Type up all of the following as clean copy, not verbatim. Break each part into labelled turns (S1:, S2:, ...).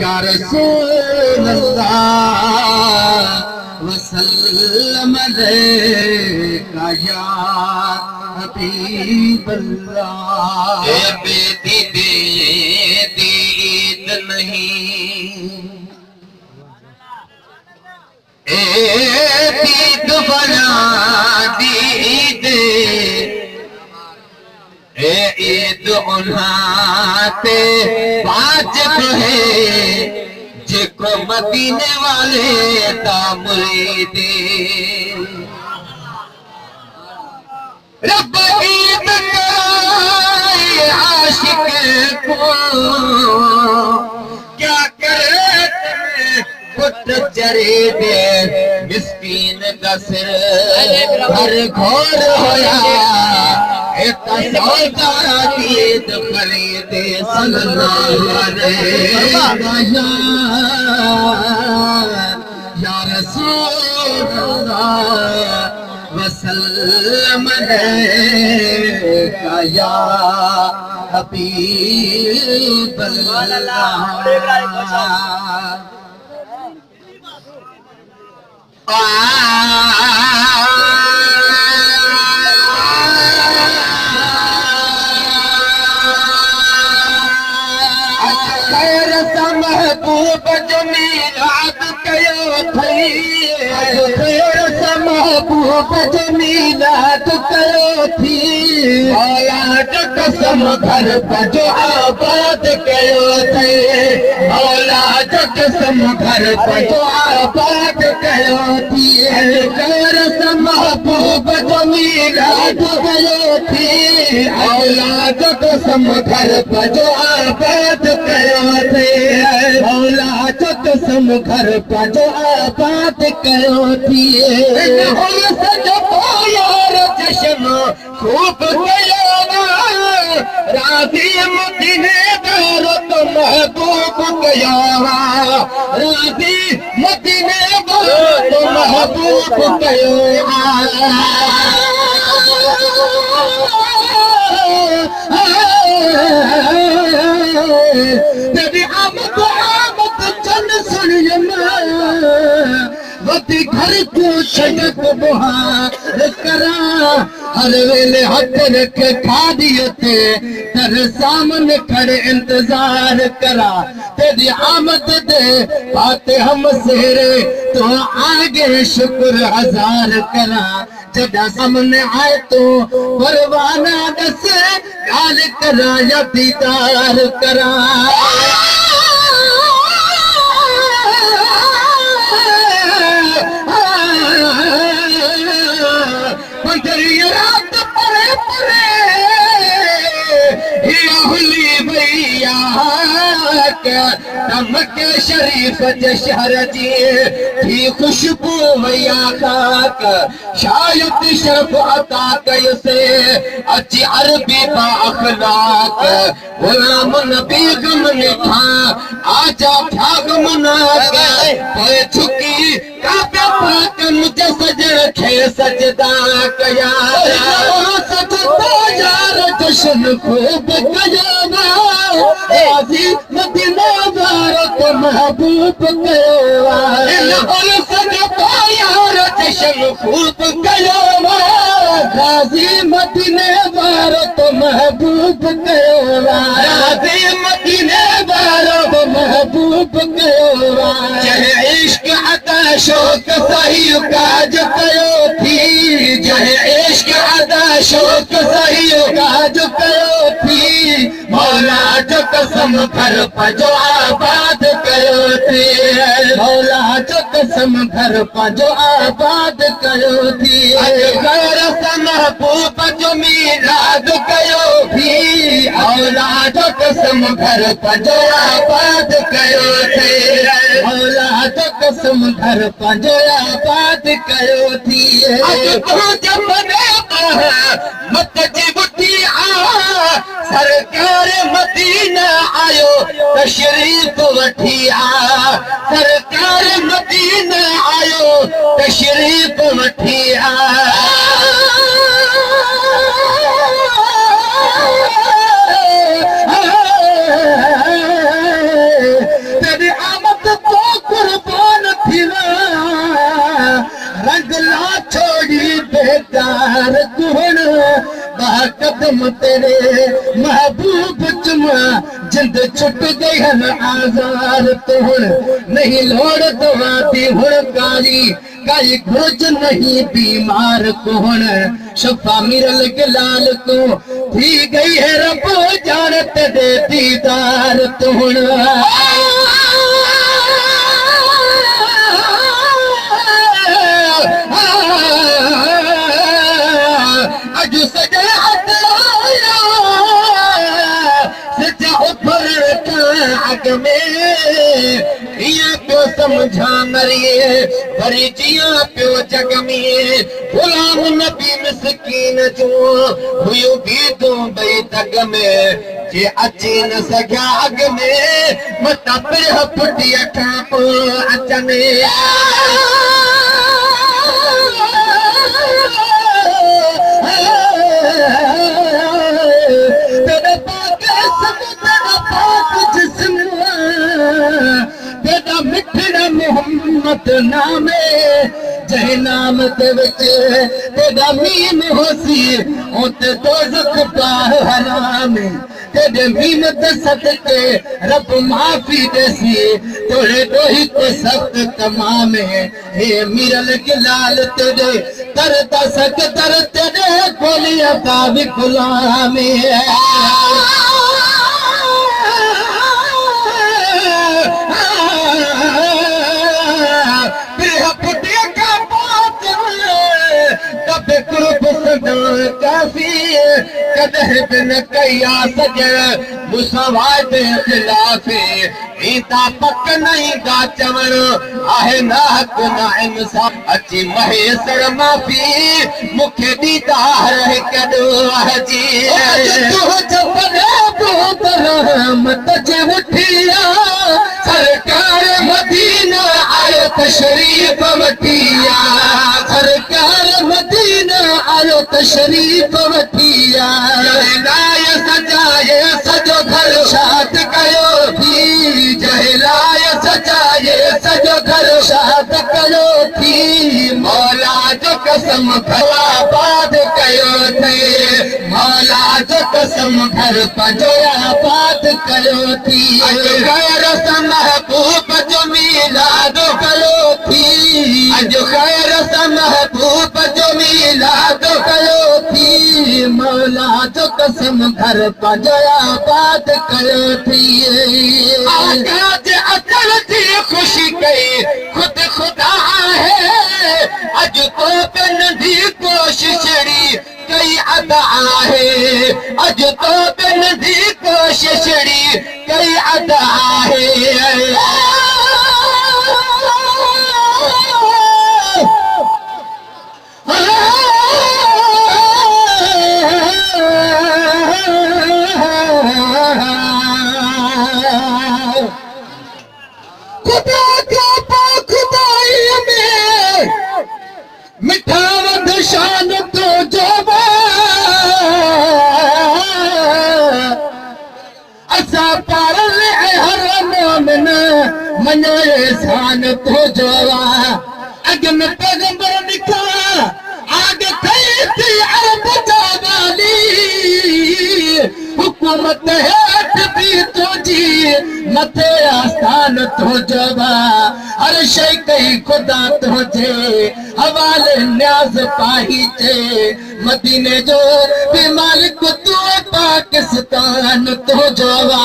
S1: या रसूल अल्लाह वसल्लम अलैका या हबीब अल्लाह। दीद नहीं दीद बना दीद ईद उन्हाते वाजिब है जिको मदीने वाले दा मुरीदे। रब ईद कराए आशिक को क्या करे पुट चरे दे मिस्कीन का सिर हर घोर होया इतना सौदारा ईद खरीदे सल्लल्लाहु अलैहि या रसूल अल्लाह वसल्लम अलैका या हबीब अल्लाह। महबूब जो मीलाद कयो थई महबूब जो मीलाद कयो थी औलाद कसम घर जो आबाद कयो थई औलाद कसम घर जो आबाद कयो थी महबूब जो मीलाद कयो थी औलाद कसम घर जो आबाद कयो थी औलाद कसम घर जो आबाद कयो थी। यार जश्न खूब कयो राज़ी मदीने दारो तो महबूब कयो राज़ी मदीने दारो तो महबूब कयो। तेरी आमद आमद चन सुनिए वती घर को छजक बुहार करा हर वेले हथ रख खादियते तर सामने खड़े इंतजार करा तेरी आमद दे पाते हम सेरे तो आगे शुक्र हजार करा जदा सामने आए तो परवाना दस गाल करा या दीदार करा। के शरीफ शहर जी थी खुशबू मैया खाक शायद शर्फ अता कयसे अची अरबी बा अखलाक गुलाम नबी गम ने था आजा भाग मना के पे छुकी काबे पाक मुझे सजन खे सजदा कया सजदा यार जश्न खूब कया राज़ी मदीना दारो तो महबूब कयो सजदा यार जश्न खूब कयो राज़ी मदीने दारो तो महबूब कयो राज़ी मदीने दारो तो महबूब कयो। चाहे इश्क अता शौक सही काज कयो थी चाहे इश्क अता शौक सही काज कयो थी मौला जो कसम घर पजो आबाद कयो थी मौला जो कसम घर पजो आबाद कयो थी घर महबूब जो मीलाद कयो थी औलाद कसम घर पजो आबाद कयो थी औलाद कसम घर पजो आबाद कयो थी। मत जी बुटी आ सरकार मदीना आयो तशरीफ वठी आ सरकार मदीना आयो तशरीफ वठी आ। तेरी कसम तेरे महबूब चुमा जिंद छुट गई हन आजार तो हुण नहीं लोड़ दवाती हुण कारी काई घुर्ज नहीं बीमार को हुण शफा मिरल के लाल को थी गई है रब जानत दे दीदार तो हुण अज सजन सजा उपर अग में इया पियो समझा मरिए वरी जिया पियो जग में गुलाम नबी मिसकीन जो हुयो भी तो बई तग में जे अची न सघिया अग में मता पिर पुटिया खां पोइ अचनि मोहम्मद नामे जय नाम ते विच तेरा मीम होसी उते दोज़ख पार हराम तेरे मीम ते सदके रब माफी देसी तोरे दोही को सख्त तमाम हे मिरल के लाल तेरे तरता सक तर तेरे खोलिया का भी गुलाम कदह बिन कया सजन मुसवाद खिलाफे ईता पक नहीं गा चवण आहे ना हक ना इंसाफ अची महेसर माफी मुखे दीदा है कदो हजी तू जपने बहुत रहमत जे उठिया सरकार मदीना आयो तशरीफ वठिया सरकार मदीना आयो तशरीफ वठिया लाय सजाए सजो घर शाद कयो थी जहलाय सजाए सजो घर शाद कयो थी मौला जो कसम भला बाद कयो थे मौला जो कसम घर पजोया बाद कयो थी खैर महबूब जो मिलाद कयो थी अज खैर महबूब जो मिलाद कयो थी मौला जो कसम घर पजोया बात कयो थी आकाश अकल थी खुशी कई खुद खुदा है अज तो बिन दी कोशिश कई अदा है अज तो बिन दी कोशिश कई अदा है खुदा का खुदाई में मिठा वध शान तो जोबा असा पारल हर मोमिन मनो शान तो जोवा अग में पैगंबर निकला आगे थी अरब जावाली हुकूमत हेठ भी तुझी मथे आस्थान तो जवा हर शइ कई खुदा तुझे हवाले न्याज़ पाही चे मदीने जो भी मालिक तू पाकिस्तान तो जवा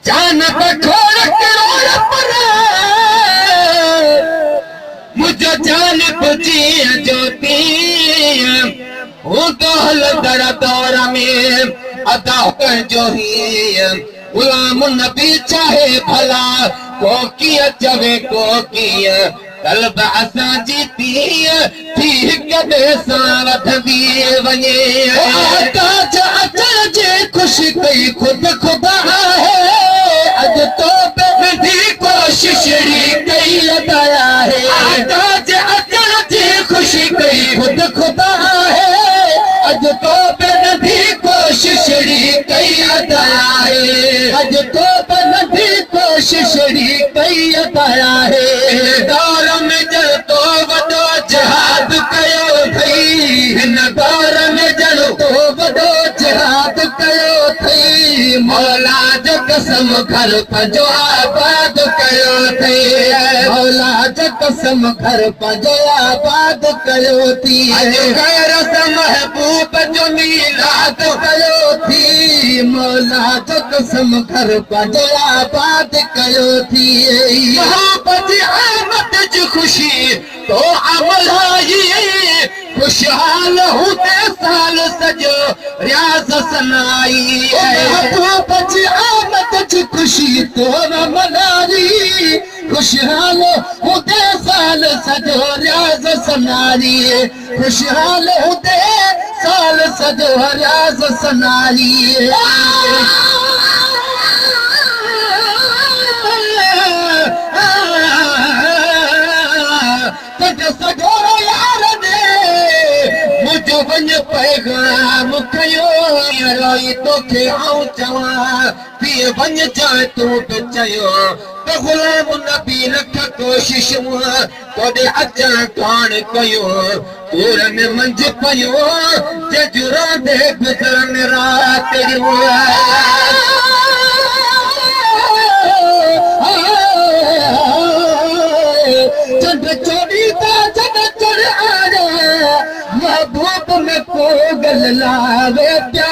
S1: जान बखोर करोड़ पर मुझे जान बुझी ज्योति वो दोहल दर दौर में अदा कर जो ही गुलाम नबी चाहे भला को किया जवे को किया कल्ब असा जीती थी कदे सावध दिए वने ताज अचल जे खुशी कई खुद खुदा है अज तो पे कोशिशड़ी कई अदाया है ताज अचण जी खुशी कई खुद खुदा है अज तो नदी कोशिशड़ी कई अदाया है अज तो नदी कोशिशड़ी कई अदाया है दौर में जल तो वॾो जहाद कयो थई हिन दौर में जल तो वॾो जहाद कयो थई मौला जो कसम घर पंहिंजो आबाद कयो थई मौला जो कसम घर पंहिंजो आबाद कयो थी ग़ैर महबूब जो मीलाद कयो थी मौला जो कसम घर पंहिंजो आबाद कयो थी मोहब्बत आमद जी खुशी तो अमल आई खुशहाल होते साल सजो रियाज़ सनाई मोहब्बत आमद जी खुशी तो अमल आई खुशहाल होते साल सजो रियाज़ सनाई खुशहाल होते साल सजो रियाज़ सनाई सजोरो यार दे मुझो वञ पैगाम कयो रोई तोखे आऊं चवां पीअ वञ चाहे तूं बि चयो त ग़ुलाम नबी लख कोशिशूं तोॾे अचण कान कयो पूर में मंझि पियो जजुरांदे गुज़रन रातियूं चंड चोरी ता चंड चढ़ आया महबूब में को गल लावे प्या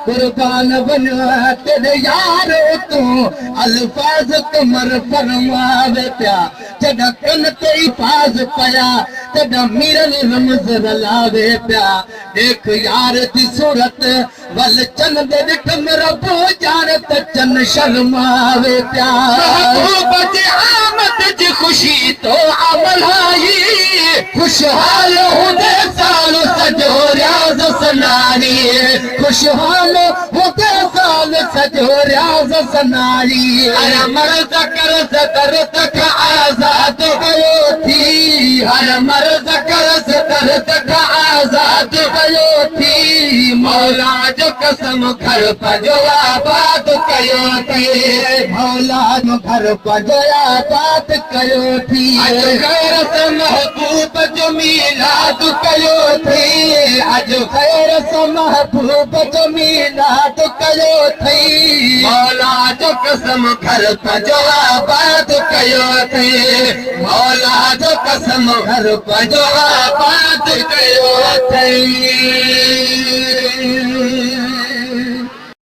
S1: कुर्बान बना तेरे यार तू अल्फाज कमर फरमावे प्या जॾहिं कन ते फाज़ पया तॾहिं मीरल रमज़ रलावे प्या देख यार जी सूरत वल चंद ॾिठ मेरा बो जार त चन शर्मावे प्या महबूब जी आमद जी खुशी तो अमल आई खुशहाल होंदे साल सजो रियाज़ सनाई खुशहाल होंदे साल सजो रियाज़ सनाई हर मर्द कर सतर तक आज़ाद कयो थी हर मर्द कर सतर तक आज़ाद कयो थी मौला जो कसम घर पंहिंजो आबाद कयो थी मौला जो घर पंहिंजो आबाद कयो थी ग़ैर महबूब जो मीलाद कयो थी अज ग़ैर महबूब जो मीलाद कयो थी मौला जो कसम घर पंहिंजो आबाद कयो थी मौला जो कसम घर पंहिंजो आबाद कयो थी